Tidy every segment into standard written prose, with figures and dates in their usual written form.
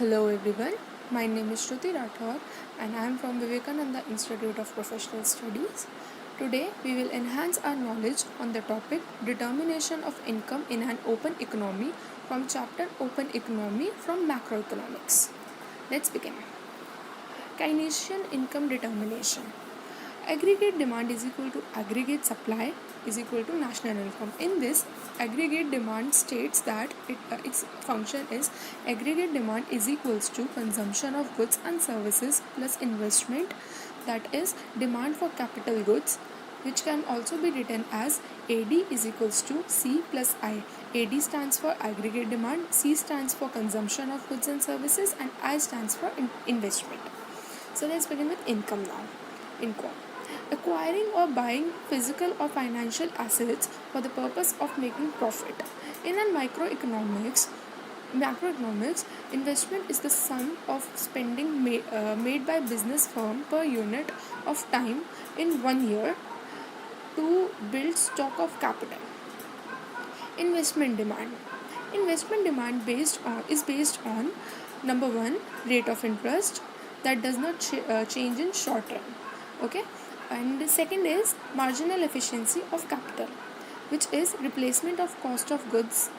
Hello everyone, my name is Shruti Rathod and I am from Vivekananda Institute of Professional Studies. Today we will enhance our knowledge on the topic Determination of Income in an Open Economy from chapter Open Economy from Macroeconomics. Let's begin. Keynesian income determination. Aggregate demand is equal to aggregate supply is equal to national income. In this, aggregate demand states that its function is aggregate demand is equals to consumption of goods and services plus investment, that is demand for capital goods, which can also be written as AD is equals to C plus I. AD stands for aggregate demand, C stands for consumption of goods and services, and I stands for investment. So let's begin with income now. Income. Acquiring or buying physical or financial assets for the purpose of making profit. In macroeconomics, investment is the sum of spending made by business firm per unit of time in 1 year to build stock of capital. Investment demand. Investment demand is based on number one, rate of interest that does not change in short run. Okay, and the second is marginal efficiency of capital, which is replacement of cost of goods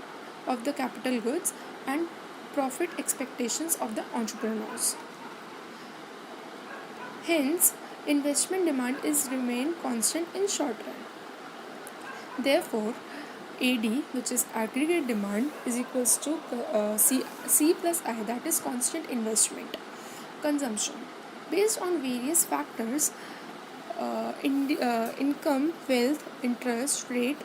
of the capital goods and profit expectations of the entrepreneurs. Hence, investment demand is remain constant in short run. Therefore, AD, which is aggregate demand, is equals to C plus I, that is constant investment. Consumption. Based on various factors, income, wealth, interest rate,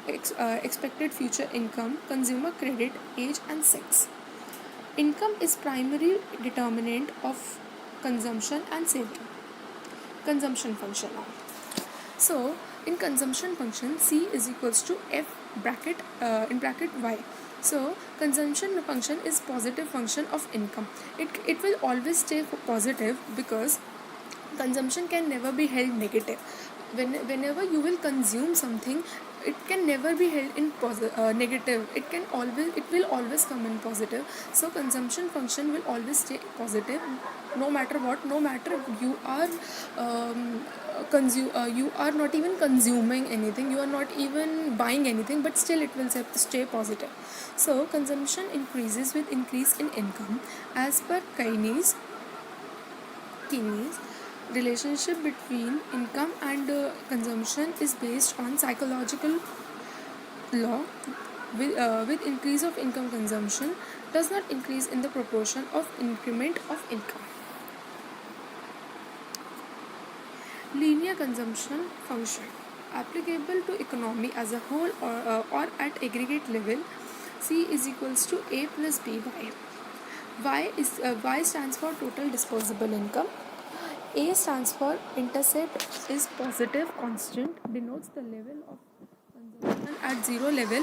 expected future income, consumer credit, age and sex. Income is primary determinant of consumption and saving. Consumption function now. So, in consumption function, C is equals to F bracket in bracket Y. So, consumption function is positive function of income. It will always stay positive because consumption can never be held negative. Whenever you will consume something, it can never be held in negative. It will always come in positive. So consumption function will always stay positive, no matter what. No matter you are you are not even consuming anything, you are not even buying anything, but still it will stay positive. So consumption increases with increase in income. As per Keynes, relationship between income and consumption is based on psychological law. With increase of income, consumption does not increase in the proportion of increment of income. Linear consumption function applicable to economy as a whole or at aggregate level. C is equals to A plus B y. Y stands for total disposable income. A stands for intercept is positive constant, denotes the level of consumption at zero level,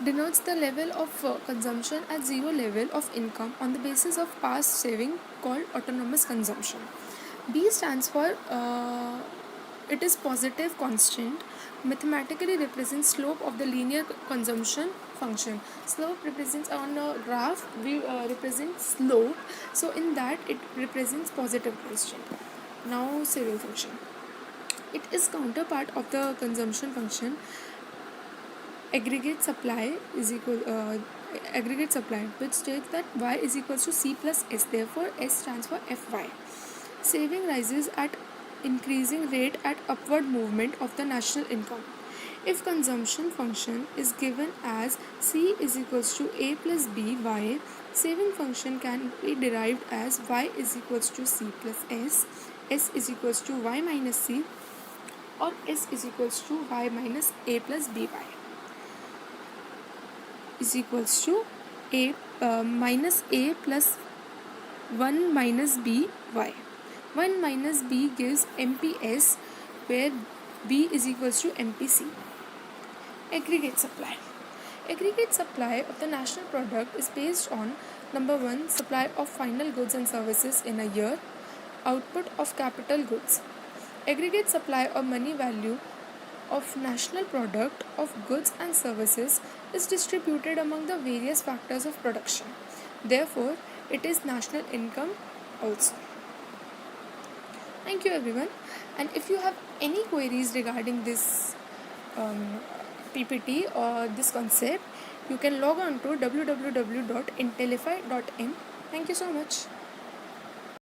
denotes the level of consumption at zero level of income on the basis of past saving, called autonomous consumption. B stands for it is positive constant, mathematically represents slope of the linear consumption function. Slope represents on a graph, we represent slope, so in that it represents positive constant. Now saving function, it is counterpart of the consumption function. Aggregate supply is equal aggregate supply, which states that y is equals to C plus S, therefore S stands for Fy. Saving rises at increasing rate at upward movement of the national income. If consumption function is given as C is equals to A plus B y, saving function can be derived as y is equals to C plus S, S is equals to y minus C, or S is equals to y minus A plus by is equals to A minus A plus 1 minus B y. 1 minus B gives MPS, where B is equals to MPC. Aggregate supply. Aggregate supply of the national product is based on number 1, supply of final goods and services in a year, output of capital goods. Aggregate supply of money value of national product of goods and services is distributed among the various factors of production. Therefore, it is national income also. Thank you everyone. And if you have any queries regarding this PPT or this concept, you can log on to www.intellify.in. Thank you so much.